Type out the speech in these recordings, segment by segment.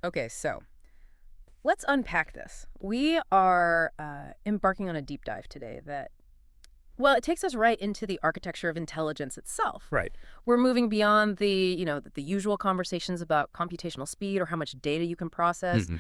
Okay, so let's unpack this. We are embarking on a deep dive today that, well, it takes us right into the architecture of intelligence itself. Right. We're moving beyond the usual conversations about computational speed or how much data you can process. hmm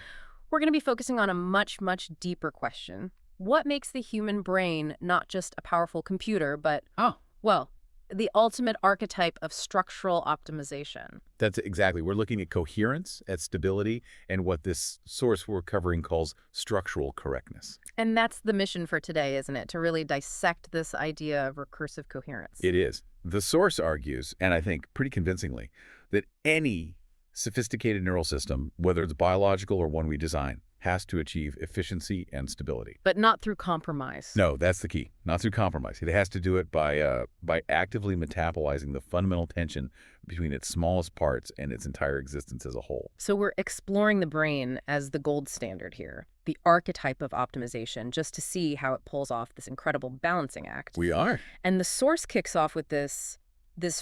We're going to be focusing on a much, much deeper question. What makes the human brain not just a powerful computer, but, Oh, well, the ultimate archetype of structural optimization? that's exactly. We're looking at coherence, at stability, and what this source we're covering calls structural correctness. And that's the mission for today, isn't it? To really dissect this idea of recursive coherence. It is. The source argues, and I think pretty convincingly, that any sophisticated neural system, whether it's biological or one we design, has to achieve efficiency and stability. But not through compromise. No, that's the key. Not through compromise. It has to do it by actively metabolizing the fundamental tension between its smallest parts and its entire existence as a whole. So we're exploring the brain as the gold standard here, the archetype of optimization, just to see how it pulls off this incredible balancing act. We are. And the source kicks off with this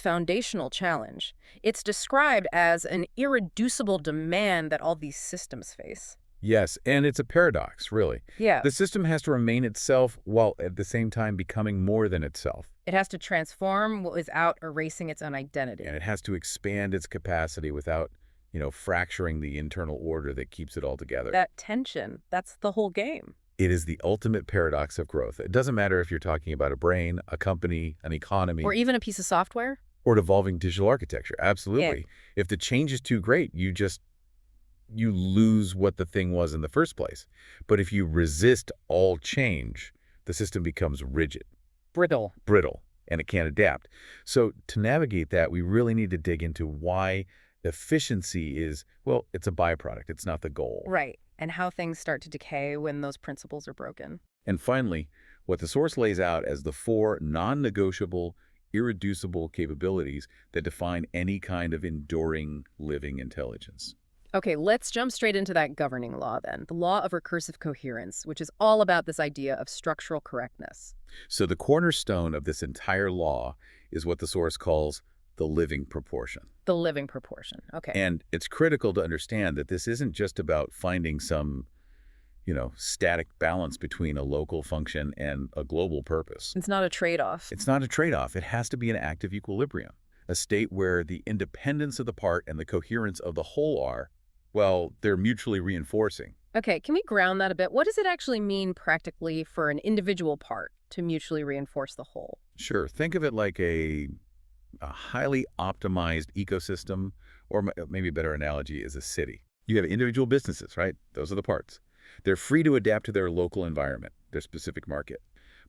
foundational challenge. It's described as an irreducible demand that all these systems face. Yes, and it's a paradox, really. Yeah. The system has to remain itself while at the same time becoming more than itself. It has to transform without erasing its own identity. And it has to expand its capacity without, fracturing the internal order that keeps it all together. That tension, that's the whole game. It is the ultimate paradox of growth. It doesn't matter if you're talking about a brain, a company, an economy, Or even a piece of software. or an evolving digital architecture. Absolutely. If the change is too great, you lose what the thing was in the first place. But if you resist all change, the system becomes rigid, brittle, and it can't adapt. So to navigate that, we really need to dig into why efficiency is, well, it's a byproduct. It's not the goal. Right. And how things start to decay when those principles are broken. And finally, what the source lays out as the four non-negotiable, irreducible capabilities that define any kind of enduring living intelligence. Okay, let's jump straight into that governing law then, the law of recursive coherence, which is all about this idea of structural correctness. So the cornerstone of this entire law is what the source calls the living proportion. The living proportion. Okay. And it's critical to understand that this isn't just about finding some, static balance between a local function and a global purpose. It's not a trade-off. It's not a trade-off. It has to be an active equilibrium, a state where the independence of the part and the coherence of the whole are, well, they're mutually reinforcing. Okay, can we ground that a bit? What does it actually mean practically for an individual part to mutually reinforce the whole? Sure, think of it like a highly optimized ecosystem, or maybe a better analogy is a city. You have individual businesses, right? Those are the parts. They're free to adapt to their local environment, their specific market.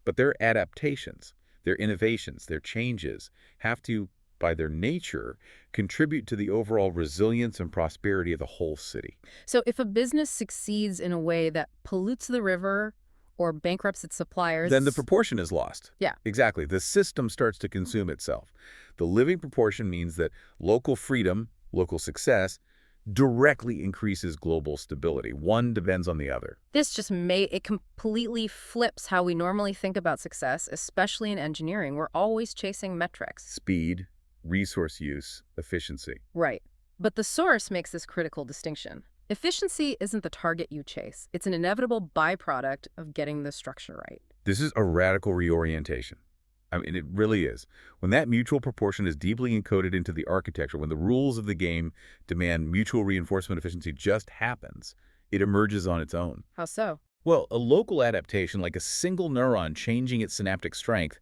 But their adaptations, their innovations, their changes have to, by their nature, contribute to the overall resilience and prosperity of the whole city. So if a business succeeds in a way that pollutes the river or bankrupts its suppliers... Then the proportion is lost. Yeah. Exactly. The system starts to consume itself. The living proportion means that local freedom, local success, directly increases global stability. One depends on the other. This just it completely flips how we normally think about success, especially in engineering. We're always chasing metrics. Speed, resource use, efficiency. Right. But the source makes this critical distinction. Efficiency isn't the target you chase. It's an inevitable byproduct of getting the structure right. This is a radical reorientation. I mean, it really is. When that mutual proportion is deeply encoded into the architecture, when the rules of the game demand mutual reinforcement efficiency just happens, it emerges on its own. How so? Well, a local adaptation, like a single neuron changing its synaptic strength,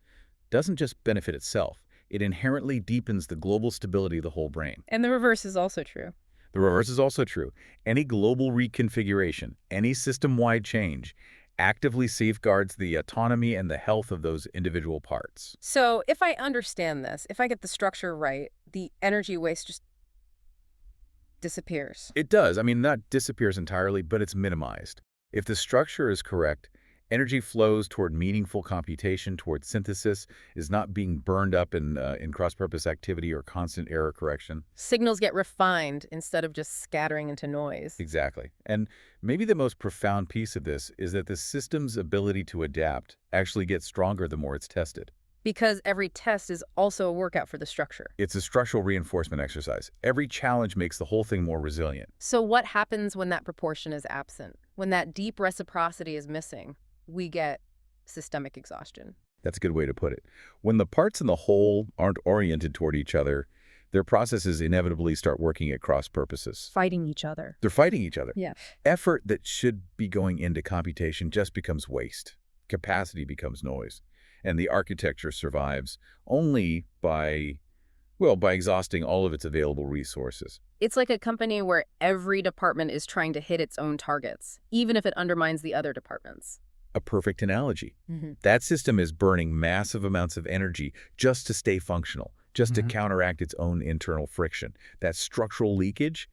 doesn't just benefit itself. It inherently deepens the global stability of the whole brain. And the reverse is also true. The reverse is also true. Any global reconfiguration, any system-wide change, actively safeguards the autonomy and the health of those individual parts. So if I understand this, if I get the structure right, the energy waste just disappears. It does. I mean, not disappears entirely, but it's minimized. If the structure is correct, energy flows toward meaningful computation, toward synthesis, is not being burned up in cross-purpose activity or constant error correction. Signals get refined instead of just scattering into noise. Exactly. And maybe the most profound piece of this is that the system's ability to adapt actually gets stronger the more it's tested. Because every test is also a workout for the structure. It's a structural reinforcement exercise. Every challenge makes the whole thing more resilient. So what happens when that proportion is absent? When that deep reciprocity is missing, we get systemic exhaustion. That's a good way to put it. When the parts in the whole aren't oriented toward each other, their processes inevitably start working at cross purposes. Fighting each other. They're fighting each other. Yeah. Effort that should be going into computation just becomes waste. Capacity becomes noise. And the architecture survives only by exhausting all of its available resources. It's like a company where every department is trying to hit its own targets, even if it undermines the other departments. A perfect analogy. Mm-hmm. That system is burning massive amounts of energy just to stay functional, just to counteract its own internal friction. That structural leakage,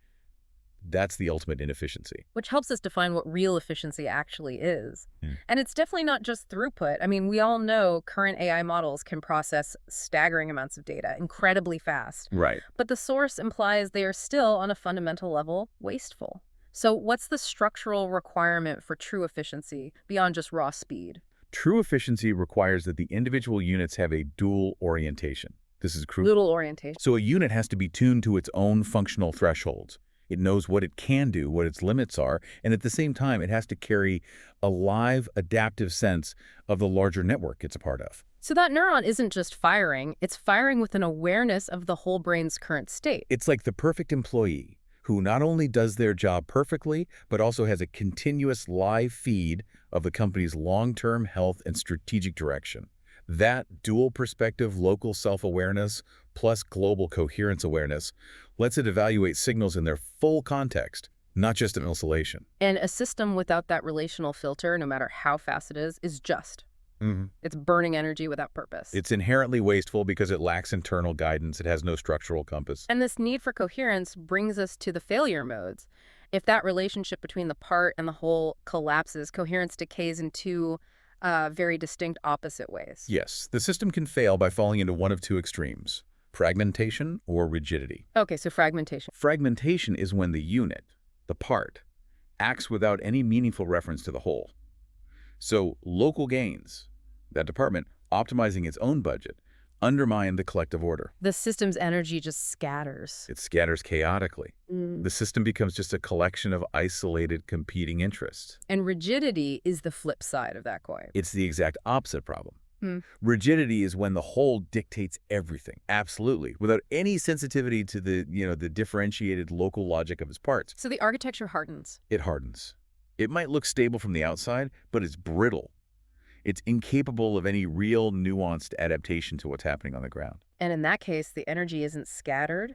that's the ultimate inefficiency. Which helps us define what real efficiency actually is. And it's definitely not just throughput. I mean, we all know current AI models can process staggering amounts of data incredibly fast. Right. But the source implies they are still, on a fundamental level, wasteful. So what's the structural requirement for true efficiency beyond just raw speed? True efficiency requires that the individual units have a dual orientation. This is crucial. Little orientation. So a unit has to be tuned to its own functional thresholds. It knows what it can do, what its limits are, and at the same time, it has to carry a live, adaptive sense of the larger network it's a part of. So that neuron isn't just firing, it's firing with an awareness of the whole brain's current state. It's like the perfect employee who not only does their job perfectly, but also has a continuous live feed of the company's long-term health and strategic direction. That dual perspective local self-awareness plus global coherence awareness lets it evaluate signals in their full context, not just in isolation. And a system without that relational filter, no matter how fast it is just. It's burning energy without purpose. It's inherently wasteful because it lacks internal guidance. It has no structural compass. And this need for coherence brings us to the failure modes. If that relationship between the part and the whole collapses, coherence decays in two very distinct opposite ways. Yes, the system can fail by falling into one of two extremes: fragmentation or rigidity. Okay, so fragmentation. Fragmentation is when the unit, the part, acts without any meaningful reference to the whole. So local gains, that department optimizing its own budget, undermine the collective order. The system's energy just scatters. It scatters chaotically. The system becomes just a collection of isolated competing interests. And rigidity is the flip side of that coin. It's the exact opposite problem. Rigidity is when the whole dictates everything, absolutely, without any sensitivity to the differentiated local logic of its parts. So the architecture hardens. It hardens. It might look stable from the outside, but it's brittle. It's incapable of any real nuanced adaptation to what's happening on the ground. And in that case, the energy isn't scattered,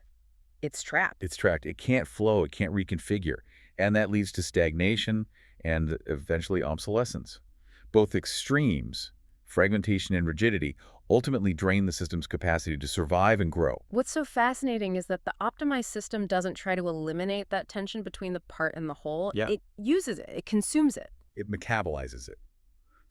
it's trapped. It's trapped. It can't flow. It can't reconfigure. And that leads to stagnation and eventually obsolescence. Both extremes, fragmentation and rigidity, ultimately drain the system's capacity to survive and grow. What's so fascinating is that the optimized system doesn't try to eliminate that tension between the part and the whole. Yeah. It uses it. It consumes it. It metabolizes it.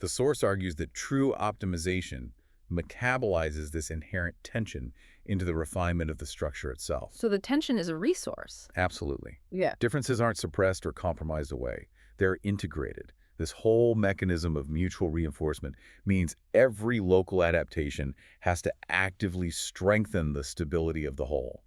The source argues that true optimization metabolizes this inherent tension into the refinement of the structure itself. So the tension is a resource. Absolutely. Yeah. Differences aren't suppressed or compromised away. They're integrated. This whole mechanism of mutual reinforcement means every local adaptation has to actively strengthen the stability of the whole.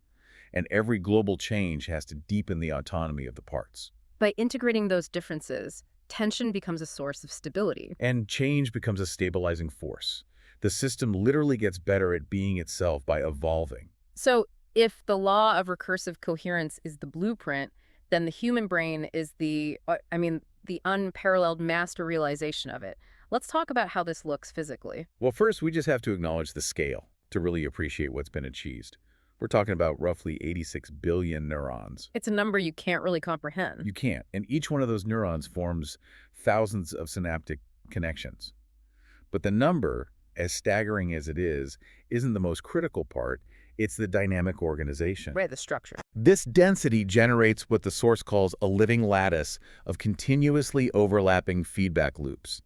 And every global change has to deepen the autonomy of the parts. By integrating those differences, tension becomes a source of stability. And change becomes a stabilizing force. The system literally gets better at being itself by evolving. So if the law of recursive coherence is the blueprint, then the human brain is the unparalleled master realization of it. Let's talk about how this looks physically. Well, first, we just have to acknowledge the scale to really appreciate what's been achieved. We're talking about roughly 86 billion neurons. It's a number you can't really comprehend. You can't. And each one of those neurons forms thousands of synaptic connections. But the number, as staggering as it is, isn't the most critical part. It's the dynamic organization. Right, the structure. This density generates what the source calls a living lattice of continuously overlapping feedback loops.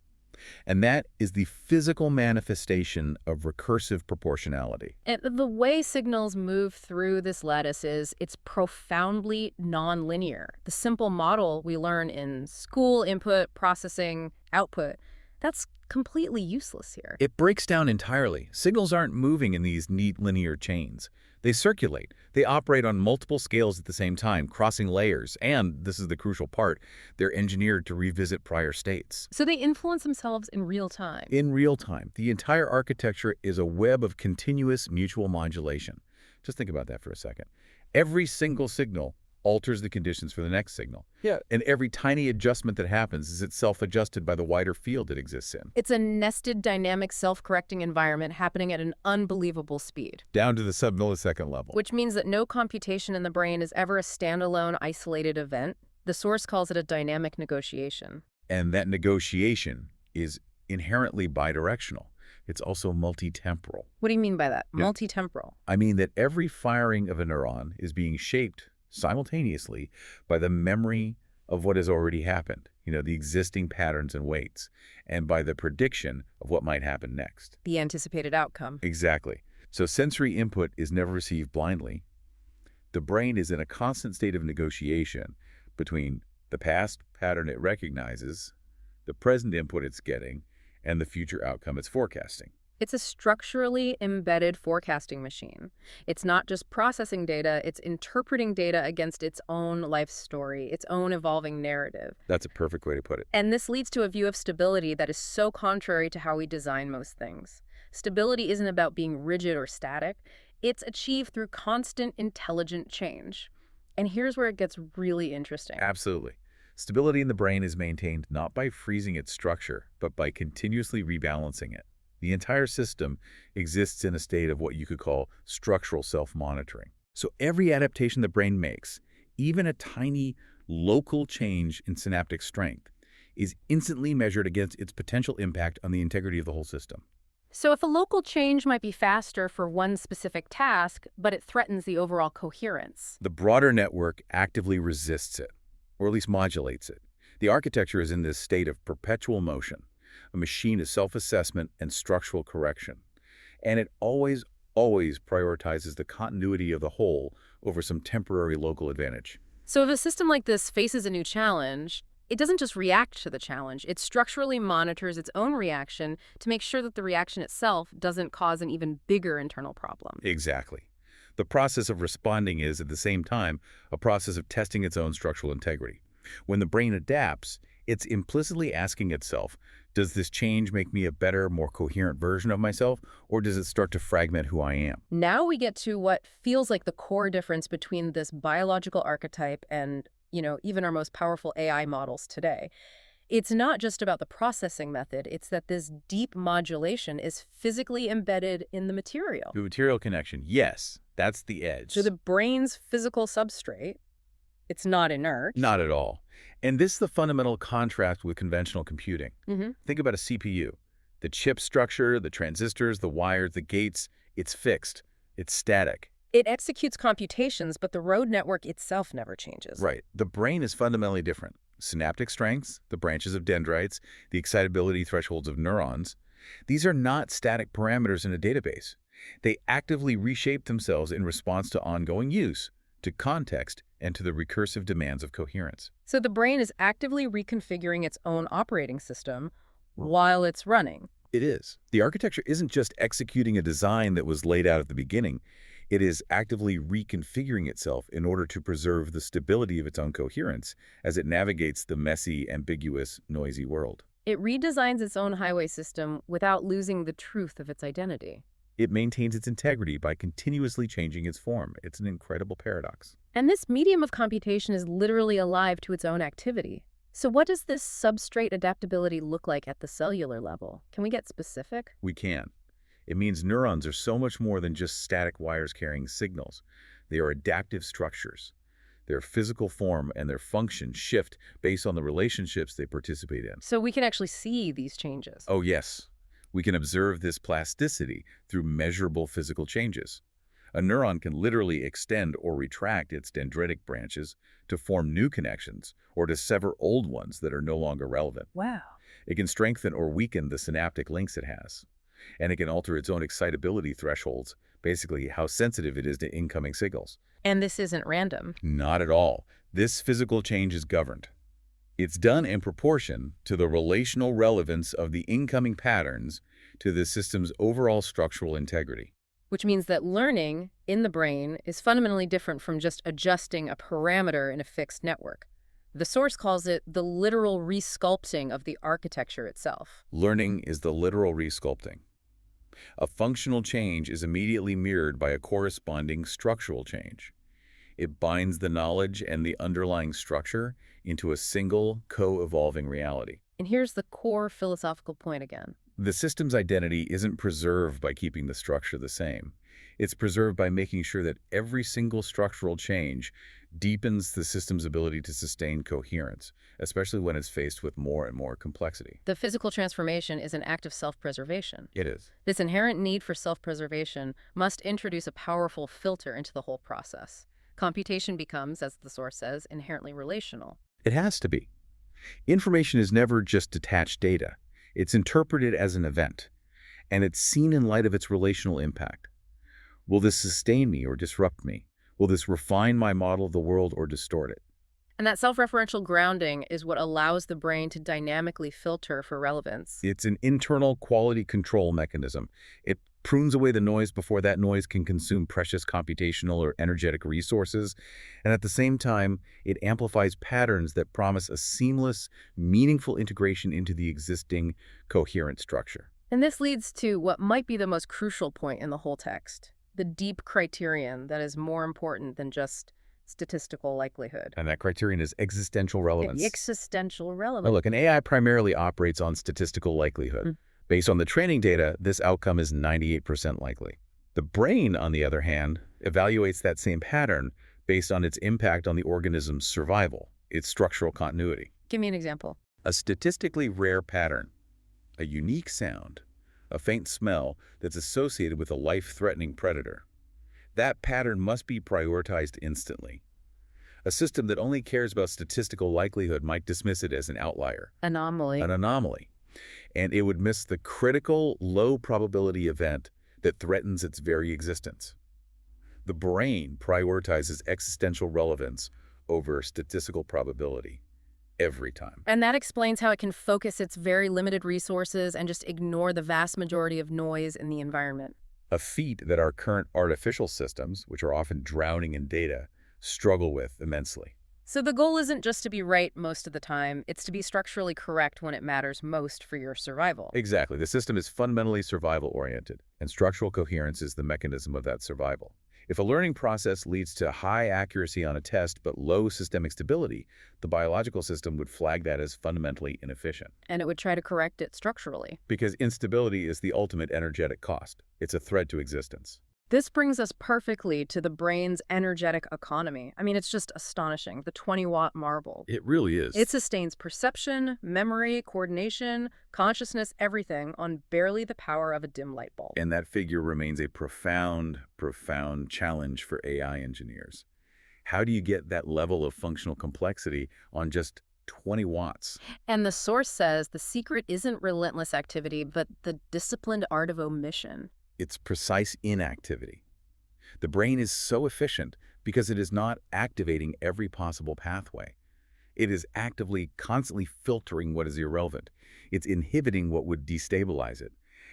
And that is the physical manifestation of recursive proportionality. And the way signals move through this lattice is it's profoundly nonlinear. The simple model we learn in school, input, processing, output, that's completely useless here. It breaks down entirely. Signals aren't moving in these neat linear chains. They circulate. They operate on multiple scales at the same time, crossing layers, and, this is the crucial part, they're engineered to revisit prior states. So they influence themselves in real time. In real time, the entire architecture is a web of continuous mutual modulation. Just think about that for a second. Every single signal alters the conditions for the next signal. Yeah. And every tiny adjustment that happens is itself adjusted by the wider field it exists in. It's a nested, dynamic, self-correcting environment happening at an unbelievable speed. Down to the sub-millisecond level. Which means that no computation in the brain is ever a standalone, isolated event. The source calls it a dynamic negotiation. And that negotiation is inherently bidirectional. It's also multi-temporal. What do you mean by that? Yeah. Multi-temporal. I mean that every firing of a neuron is being shaped simultaneously by the memory of what has already happened, the existing patterns and weights, and by the prediction of what might happen next. The anticipated outcome. Exactly. So sensory input is never received blindly. The brain is in a constant state of negotiation between the past pattern it recognizes, the present input it's getting, and the future outcome it's forecasting. It's a structurally embedded forecasting machine. It's not just processing data, it's interpreting data against its own life story, its own evolving narrative. That's a perfect way to put it. And this leads to a view of stability that is so contrary to how we design most things. Stability isn't about being rigid or static. It's achieved through constant, intelligent change. And here's where it gets really interesting. Absolutely. Stability in the brain is maintained not by freezing its structure, but by continuously rebalancing it. The entire system exists in a state of what you could call structural self-monitoring. So every adaptation the brain makes, even a tiny local change in synaptic strength, is instantly measured against its potential impact on the integrity of the whole system. So if a local change might be faster for one specific task, but it threatens the overall coherence. The broader network actively resists it, or at least modulates it. The architecture is in this state of perpetual motion, a machine of self-assessment and structural correction. And it always prioritizes the continuity of the whole over some temporary local advantage. So if a system like this faces a new challenge, it doesn't just react to the challenge. It structurally monitors its own reaction to make sure that the reaction itself doesn't cause an even bigger internal problem. Exactly. The process of responding is, at the same time, a process of testing its own structural integrity. When the brain adapts, it's implicitly asking itself, does this change make me a better, more coherent version of myself, or does it start to fragment who I am? Now we get to what feels like the core difference between this biological archetype and, even our most powerful AI models today. It's not just about the processing method, it's that this deep modulation is physically embedded in the material. The material connection, yes, that's the edge. So the brain's physical substrate, it's not inert. Not at all. And this is the fundamental contrast with conventional computing. Think about a CPU. The chip structure, the transistors, the wires, the gates, it's fixed. It's static. It executes computations, but the road network itself never changes. Right. The brain is fundamentally different. Synaptic strengths, the branches of dendrites, the excitability thresholds of neurons, these are not static parameters in a database. They actively reshape themselves in response to ongoing use, to context, and to the recursive demands of coherence. So the brain is actively reconfiguring its own operating system while it's running. It is. The architecture isn't just executing a design that was laid out at the beginning. It is actively reconfiguring itself in order to preserve the stability of its own coherence as it navigates the messy, ambiguous, noisy world. It redesigns its own highway system without losing the truth of its identity. It maintains its integrity by continuously changing its form. It's an incredible paradox. And this medium of computation is literally alive to its own activity. So what does this substrate adaptability look like at the cellular level? Can we get specific? We can. It means neurons are so much more than just static wires carrying signals. They are adaptive structures. Their physical form and their function shift based on the relationships they participate in. So we can actually see these changes. Oh, yes. We can observe this plasticity through measurable physical changes. A neuron can literally extend or retract its dendritic branches to form new connections or to sever old ones that are no longer relevant. Wow. It can strengthen or weaken the synaptic links it has. And it can alter its own excitability thresholds, basically how sensitive it is to incoming signals. And this isn't random. Not at all. This physical change is governed. It's done in proportion to the relational relevance of the incoming patterns to the system's overall structural integrity. Which means that learning in the brain is fundamentally different from just adjusting a parameter in a fixed network. The source calls it the literal resculpting of the architecture itself. Learning is the literal resculpting. A functional change is immediately mirrored by a corresponding structural change. It binds the knowledge and the underlying structure into a single, co-evolving reality. And here's the core philosophical point again. The system's identity isn't preserved by keeping the structure the same. It's preserved by making sure that every single structural change deepens the system's ability to sustain coherence, especially when it's faced with more and more complexity. The physical transformation is an act of self-preservation. It is. This inherent need for self-preservation must introduce a powerful filter into the whole process. Computation becomes, as the source says, inherently relational. It has to be. Information is never just detached data. It's interpreted as an event, and it's seen in light of its relational impact. Will this sustain me or disrupt me? Will this refine my model of the world or distort it? And that self-referential grounding is what allows the brain to dynamically filter for relevance. It's an internal quality control mechanism. It prunes away the noise before that noise can consume precious computational or energetic resources, and at the same time, it amplifies patterns that promise a seamless, meaningful integration into the existing coherent structure. And this leads to what might be the most crucial point in the whole text, the deep criterion that is more important than just statistical likelihood. And that criterion is existential relevance. Existential Now relevance. look, an AI primarily operates on statistical likelihood. Based on the training data, this outcome is 98% likely. The brain, on the other hand, evaluates that same pattern based on its impact on the organism's survival, its structural continuity. Give me an example. A statistically rare pattern, a unique sound, a faint smell that's associated with a life-threatening predator. That pattern must be prioritized instantly. A system that only cares about statistical likelihood might dismiss it as an outlier, Anomaly. an anomaly, and it would miss the critical, low-probability event that threatens its very existence. The brain prioritizes existential relevance over statistical probability every time. And that explains how it can focus its very limited resources and just ignore the vast majority of noise in the environment. A feat that our current artificial systems, which are often drowning in data, struggle with immensely. So the goal isn't just to be right most of the time, it's to be structurally correct when it matters most for your survival. Exactly. The system is fundamentally survival-oriented, and structural coherence is the mechanism of that survival. If a learning process leads to high accuracy on a test but low systemic stability, the biological system would flag that as fundamentally inefficient. And it would try to correct it structurally. Because instability is the ultimate energetic cost. It's a threat to existence. This brings us perfectly to the brain's energetic economy. I mean, it's just astonishing. The 20-watt marble. It really is. It sustains perception, memory, coordination, consciousness, everything on barely the power of a dim light bulb. And that figure remains a profound, profound challenge for AI engineers. How do you get that level of functional complexity on just 20 watts? And the source says the secret isn't relentless activity, but the disciplined art of omission. It's precise inactivity. The brain is so efficient because it is not activating every possible pathway. It is actively, constantly filtering what is irrelevant. It's inhibiting what would destabilize it.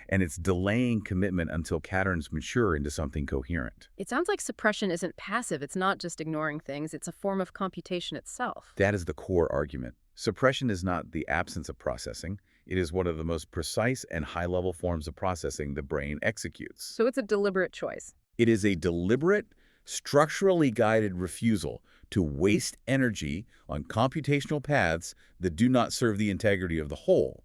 And it's delaying commitment until patterns mature into something coherent. It sounds like suppression isn't passive. It's not just ignoring things. It's a form of computation itself. That is the core argument. Suppression is not the absence of processing. It is one of the most precise and high-level forms of processing the brain executes. So it's a deliberate choice. It is a deliberate, structurally guided refusal to waste energy on computational paths that do not serve the integrity of the whole.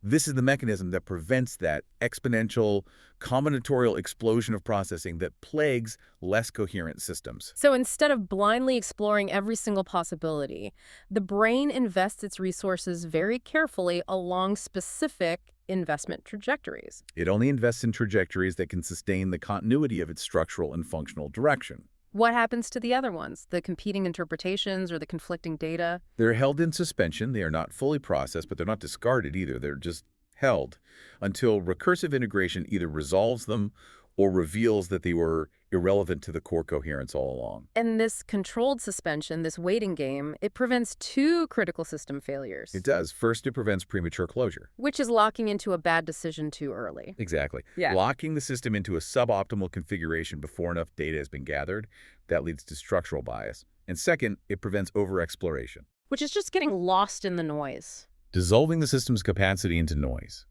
This is the mechanism that prevents that exponential, combinatorial explosion of processing that plagues less coherent systems. So instead of blindly exploring every single possibility, the brain invests its resources very carefully along specific investment trajectories. It only invests in trajectories that can sustain the continuity of its structural and functional direction. What happens to the other ones, the competing interpretations or the conflicting data? They're held in suspension. They are not fully processed, but they're not discarded either. They're just held until recursive integration either resolves them or reveals that they were irrelevant to the core coherence all along. And this controlled suspension, this waiting game, it prevents two critical system It failures, does. First, it prevents premature closure. which is locking into a bad decision too early. Exactly. Yeah. Locking the system into a suboptimal configuration before enough data has been gathered, that leads to structural bias. And second, it prevents overexploration, Which is just getting lost in the noise. dissolving the system's capacity into noise,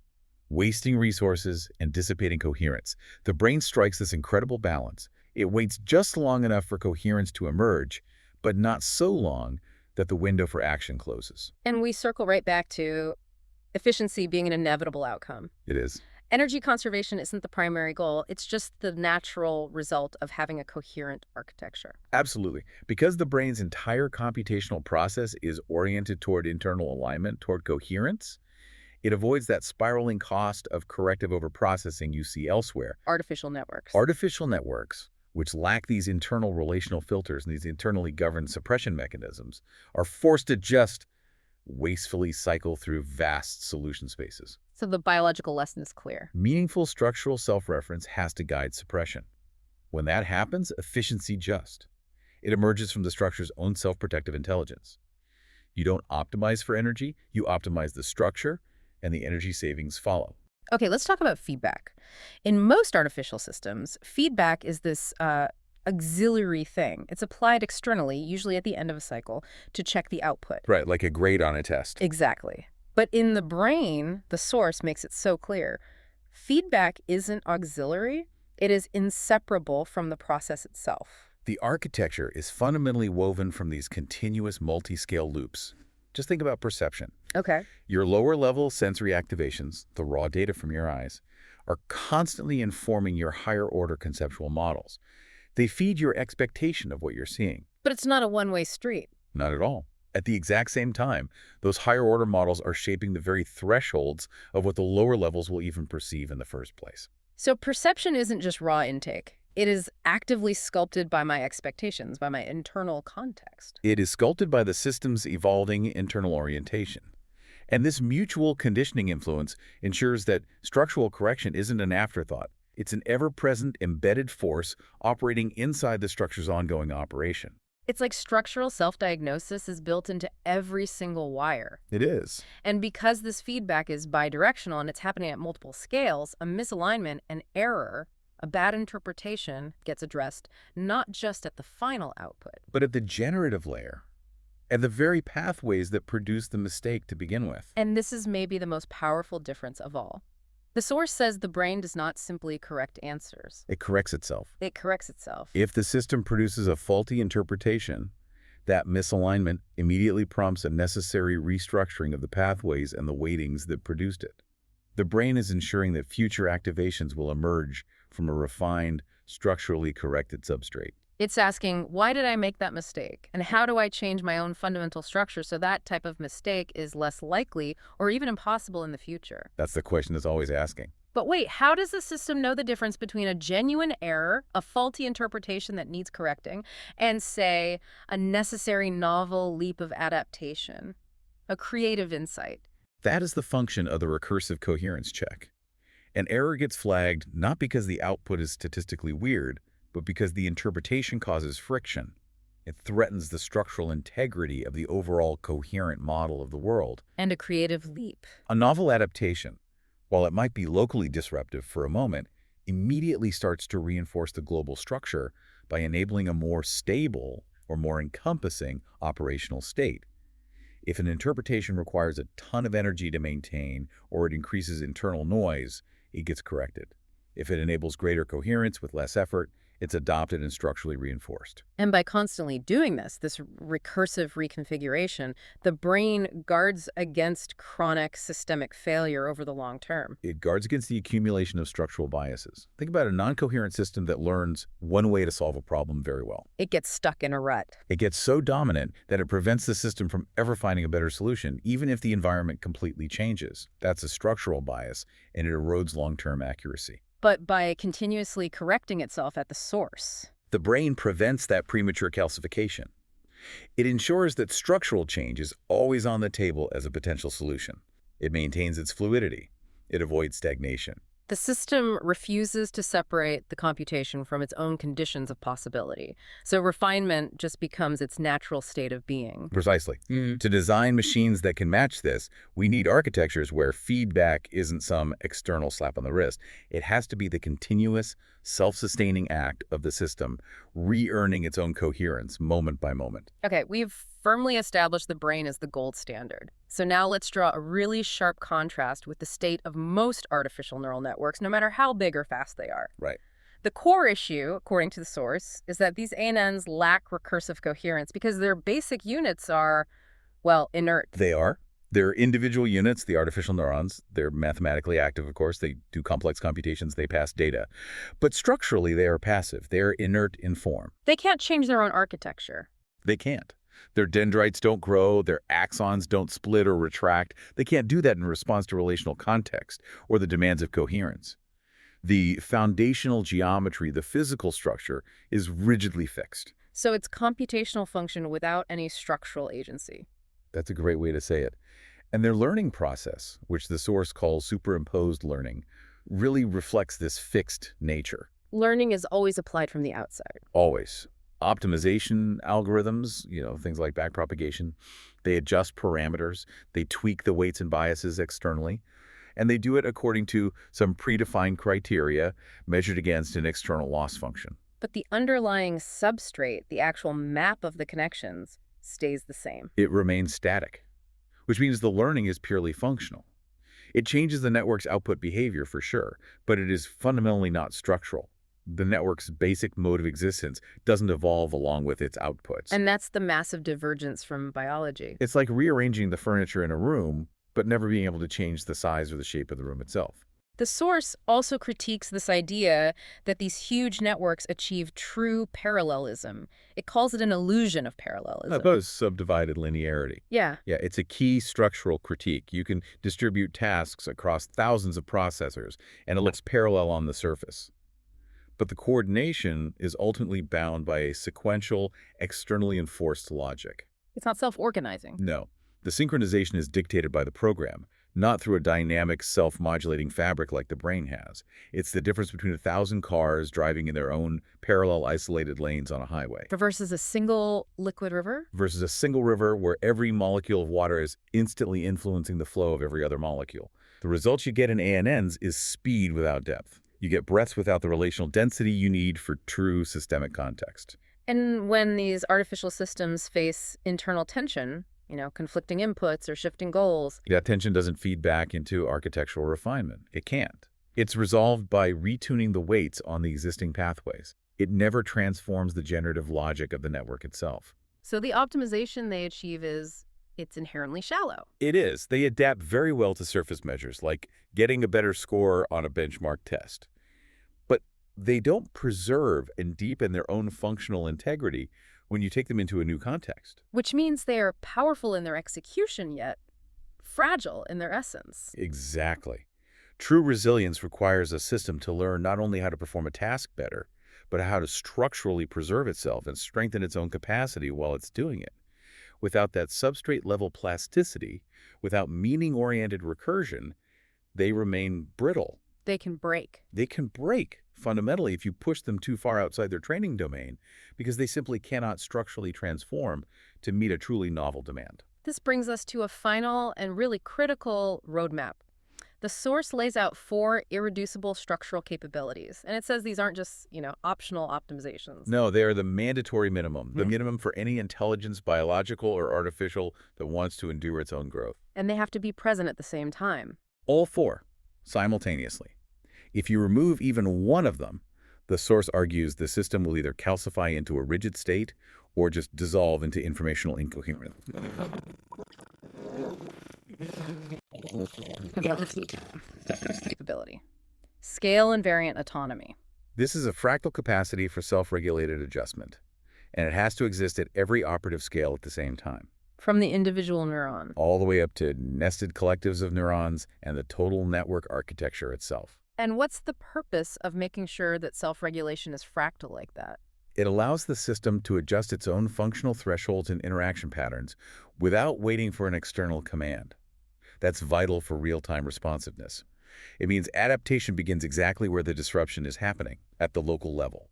wasting resources and dissipating coherence. The brain strikes this incredible balance. It waits just long enough for coherence to emerge, but not so long that the window for action closes. And we circle right back to efficiency being an inevitable outcome. It is. Energy conservation isn't the primary goal. It's just the natural result of having a coherent architecture. Absolutely. Because the brain's entire computational process is oriented toward internal alignment, toward coherence, it avoids that spiraling cost of corrective overprocessing you see elsewhere. Artificial networks. Artificial networks, which lack these internal relational filters and these internally governed suppression mechanisms, are forced to just wastefully cycle through vast solution spaces. So the biological lesson is clear. Meaningful structural self-reference has to guide suppression. When that happens, efficiency just. It emerges from the structure's own self-protective intelligence. You don't optimize for energy, you optimize the structure, and the energy savings follow. Okay, let's talk about feedback. In most artificial systems, feedback is this auxiliary thing. It's applied externally, usually at the end of a cycle, to check the output. Right, like a grade on a test. Exactly. But in the brain, the source makes it so clear. Feedback isn't auxiliary. It is inseparable from the process itself. The architecture is fundamentally woven from these continuous multi-scale loops. Just think about perception. Okay. Your lower-level sensory activations, the raw data from your eyes, are constantly informing your higher-order conceptual models. They feed your expectation of what you're seeing. But it's not a one-way street. Not at all. At the exact same time, those higher-order models are shaping the very thresholds of what the lower levels will even perceive in the first place. So perception isn't just raw intake. It is actively sculpted by my expectations, by my internal context. It is sculpted by the system's evolving internal orientation. And this mutual conditioning influence ensures that structural correction isn't an afterthought. It's an ever-present embedded force operating inside the structure's ongoing operation. It's like structural self-diagnosis is built into every single wire. It is. And because this feedback is bidirectional and it's happening at multiple scales, a misalignment, an error, a bad interpretation gets addressed not just at the final output. But at the generative layer, at the very pathways that produce the mistake to begin with. And this is maybe the most powerful difference of all. The source says the brain does not simply correct answers. It corrects itself. It corrects itself. If the system produces a faulty interpretation, that misalignment immediately prompts a necessary restructuring of the pathways and the weightings that produced it. The brain is ensuring that future activations will emerge from a refined, structurally corrected substrate. It's asking, why did I make that mistake? And how do I change my own fundamental structure so that type of mistake is less likely or even impossible in the future? That's the question it's always asking. But wait, how does the system know the difference between a genuine error, a faulty interpretation that needs correcting, and, say, a necessary novel leap of adaptation, a creative insight? That is the function of the recursive coherence check. An error gets flagged not because the output is statistically weird, but because the interpretation causes friction. It threatens the structural integrity of the overall coherent model of the world. And a creative leap. A novel adaptation, while it might be locally disruptive for a moment, immediately starts to reinforce the global structure by enabling a more stable or more encompassing operational state. If an interpretation requires a ton of energy to maintain or it increases internal noise, it gets corrected. If it enables greater coherence with less effort, it's adopted and structurally reinforced. And by constantly doing this recursive reconfiguration, the brain guards against chronic systemic failure over the long term. It guards against the accumulation of structural biases. Think about a non-coherent system that learns one way to solve a problem very well. It gets stuck in a rut. It gets so dominant that it prevents the system from ever finding a better solution, even if the environment completely changes. That's a structural bias, and it erodes long-term accuracy. But by continuously correcting itself at the source. The brain prevents that premature calcification. It ensures that structural change is always on the table as a potential solution. It maintains its fluidity. It avoids stagnation. The system refuses to separate the computation from its own conditions of possibility. So refinement just becomes its natural state of being. Precisely. To design machines that can match this, we need architectures where feedback isn't some external slap on the wrist. It has to be the continuous, self-sustaining act of the system, re-earning its own coherence moment by moment. Okay, we've firmly established the brain as the gold standard. So now let's draw a really sharp contrast with the state of most artificial neural networks, no matter how big or fast they are. Right. The core issue, according to the source, is that these ANNs lack recursive coherence because their basic units are, well, inert. They are. They're individual units, the artificial neurons. They're mathematically active, of course. They do complex computations. They pass data. But structurally, they are passive. They're inert in form. They can't change their own architecture. They can't. Their dendrites don't grow, their axons don't split or retract. They can't do that in response to relational context or the demands of coherence. The foundational geometry, the physical structure, is rigidly fixed. So it's computational function without any structural agency. That's a great way to say it. And their learning process, which the source calls superimposed learning, really reflects this fixed nature. Learning is always applied from the outside. Always. Optimization algorithms, things like backpropagation, they adjust parameters, they tweak the weights and biases externally, and they do it according to some predefined criteria measured against an external loss function. But the underlying substrate, the actual map of the connections, stays the same. It remains static, which means the learning is purely functional. It changes the network's output behavior for sure, but it is fundamentally not structural. The network's basic mode of existence doesn't evolve along with its outputs. And that's the massive divergence from biology. It's like rearranging the furniture in a room, but never being able to change the size or the shape of the room itself. The source also critiques this idea that these huge networks achieve true parallelism. It calls it an illusion of parallelism. I suppose subdivided linearity. Yeah. Yeah, it's a key structural critique. You can distribute tasks across thousands of processors, and it looks parallel on the surface. But the coordination is ultimately bound by a sequential, externally enforced logic. It's not self-organizing. No. The synchronization is dictated by the program, not through a dynamic, self-modulating fabric like the brain has. It's the difference between 1,000 cars driving in their own parallel isolated lanes on a highway Versus a single liquid river? versus a single river where every molecule of water is instantly influencing the flow of every other molecule. The result you get in ANNs is speed without depth. You get breadths without the relational density you need for true systemic context. And when these artificial systems face internal tension, conflicting inputs or shifting goals, That tension doesn't feed back into architectural refinement. It can't. It's resolved by retuning the weights on the existing pathways. It never transforms the generative logic of the network itself. so the optimization they achieve it's inherently shallow. It is. They adapt very well to surface measures, like getting a better score on a benchmark test. But they don't preserve and deepen their own functional integrity when you take them into a new context. Which means they are powerful in their execution, yet fragile in their essence. Exactly. True resilience requires a system to learn not only how to perform a task better, but how to structurally preserve itself and strengthen its own capacity while it's doing it. Without that substrate-level plasticity, without meaning-oriented recursion, they remain brittle. They can break. They can break, fundamentally, if you push them too far outside their training domain, because they simply cannot structurally transform to meet a truly novel demand. This brings us to a final and really critical roadmap. The source lays out 4 irreducible structural capabilities, and it says these aren't just, optional optimizations. No, they are the mandatory minimum, the minimum for any intelligence, biological or artificial, that wants to endure its own growth. And they have to be present at the same time. All 4, simultaneously. If you remove even one of them, the source argues the system will either calcify into a rigid state or just dissolve into informational incoherence. Capability. Scale invariant autonomy. This is a fractal capacity for self-regulated adjustment, and it has to exist at every operative scale at the same time, From the individual neuron. all the way up to nested collectives of neurons and the total network architecture itself. And what's the purpose of making sure that self-regulation is fractal like that? It allows the system to adjust its own functional thresholds and interaction patterns without waiting for an external command. That's vital for real-time responsiveness. It means adaptation begins exactly where the disruption is happening, at the local level,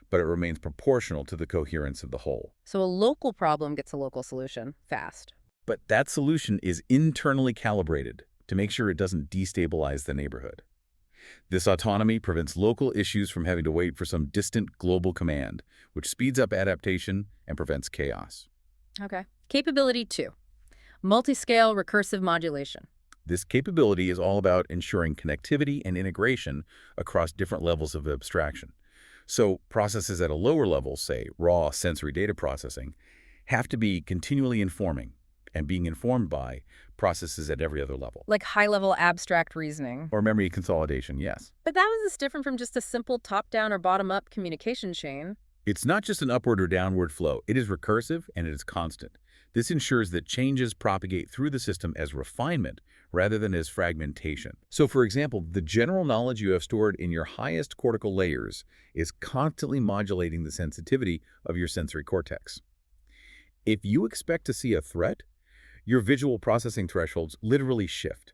but it remains proportional to the coherence of the whole. So a local problem gets a local solution fast. But that solution is internally calibrated to make sure it doesn't destabilize the neighborhood. This autonomy prevents local issues from having to wait for some distant global command, which speeds up adaptation and prevents chaos. Okay. Capability 2, multi-scale recursive modulation. This capability is all about ensuring connectivity and integration across different levels of abstraction. So processes at a lower level, say raw sensory data processing, have to be continually informing and being informed by processes at every other level. Like high-level abstract reasoning. Or memory consolidation, yes. But that was different from just a simple top-down or bottom-up communication chain. It's not just an upward or downward flow. It is recursive and it is constant. This ensures that changes propagate through the system as refinement rather than as fragmentation. So, for example, the general knowledge you have stored in your highest cortical layers is constantly modulating the sensitivity of your sensory cortex. If you expect to see a threat, your visual processing thresholds literally shift.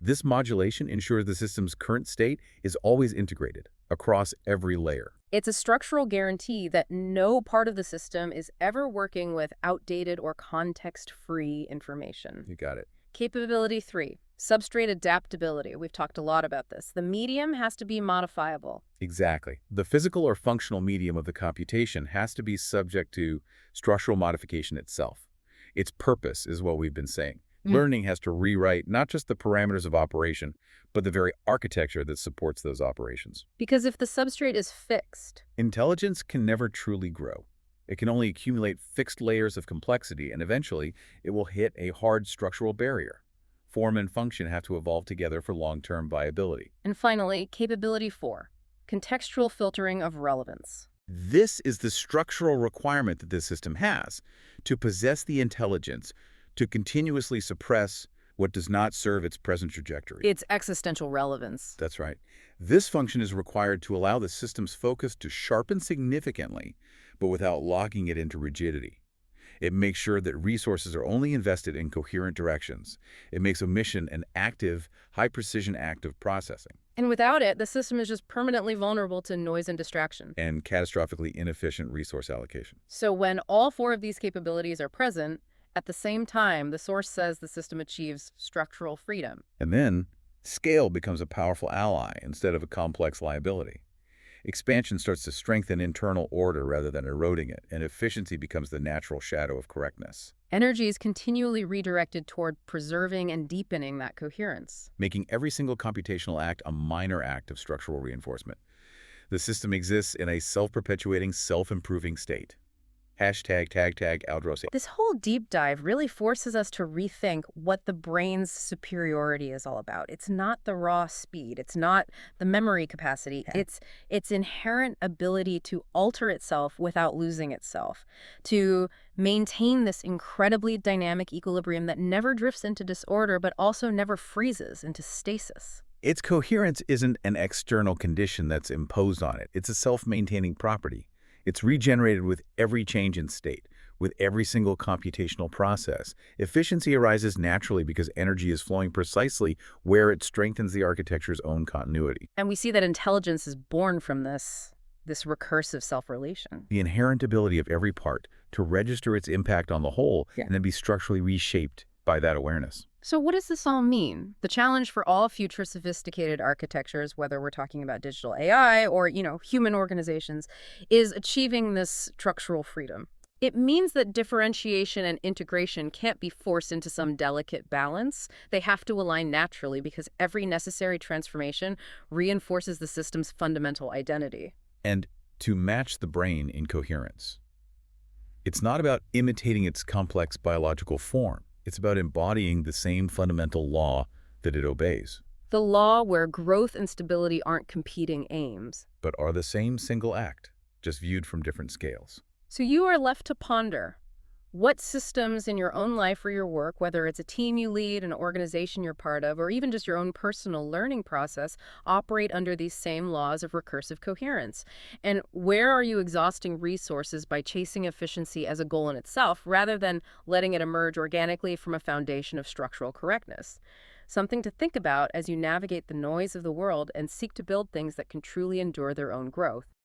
This modulation ensures the system's current state is always integrated across every layer. It's a structural guarantee that no part of the system is ever working with outdated or context-free information. You got it. Capability 3, substrate adaptability. We've talked a lot about this. The medium has to be modifiable. Exactly. The physical or functional medium of the computation has to be subject to structural modification itself. Its purpose is what we've been saying. Learning has to rewrite not just the parameters of operation, but the very architecture that supports those operations. Because if the substrate is fixed, Intelligence can never truly grow. It can only accumulate fixed layers of complexity, and eventually it will hit a hard structural barrier. Form and function have to evolve together for long-term viability. and finally, capability 4, contextual filtering of relevance. This is the structural requirement that this system has to possess the intelligence to continuously suppress what does not serve its present trajectory. It's existential relevance. That's right. This function is required to allow the system's focus to sharpen significantly, but without locking it into rigidity. It makes sure that resources are only invested in coherent directions. It makes omission an active, high-precision act of processing. And without it, the system is just permanently vulnerable to noise and distraction. And catastrophically inefficient resource allocation. So when all 4 of these capabilities are present, at the same time, the source says the system achieves structural freedom. And then, scale becomes a powerful ally instead of a complex liability. Expansion starts to strengthen internal order rather than eroding it, and efficiency becomes the natural shadow of correctness, Energy is continually redirected toward preserving and deepening that coherence. making every single computational act a minor act of structural reinforcement. The system exists in a self-perpetuating, self-improving state. Hashtag tag Aldrose. This whole deep dive really forces us to rethink what the brain's superiority is all about. It's not the raw speed. It's not the memory capacity. Yeah. It's its inherent ability to alter itself without losing itself, to maintain this incredibly dynamic equilibrium that never drifts into disorder but also never freezes into stasis. Its coherence isn't an external condition that's imposed on it. It's a self-maintaining property. It's regenerated with every change in state, with every single computational process. Efficiency arises naturally because energy is flowing precisely where it strengthens the architecture's own continuity. And we see that intelligence is born from this recursive self-relation. The inherent ability of every part to register its impact on the whole and then be structurally reshaped by that awareness. So what does this all mean? The challenge for all future sophisticated architectures, whether we're talking about digital AI or, human organizations, is achieving this structural freedom. It means that differentiation and integration can't be forced into some delicate balance. They have to align naturally because every necessary transformation reinforces the system's fundamental identity. And to match the brain in coherence. It's not about imitating its complex biological form. It's about embodying the same fundamental law that it obeys, The law where growth and stability aren't competing aims. but are the same single act, just viewed from different scales. So you are left to ponder. What systems in your own life or your work, whether it's a team you lead, an organization you're part of, or even just your own personal learning process, operate under these same laws of recursive coherence? And where are you exhausting resources by chasing efficiency as a goal in itself, rather than letting it emerge organically from a foundation of structural correctness? something to think about as you navigate the noise of the world and seek to build things that can truly endure their own growth.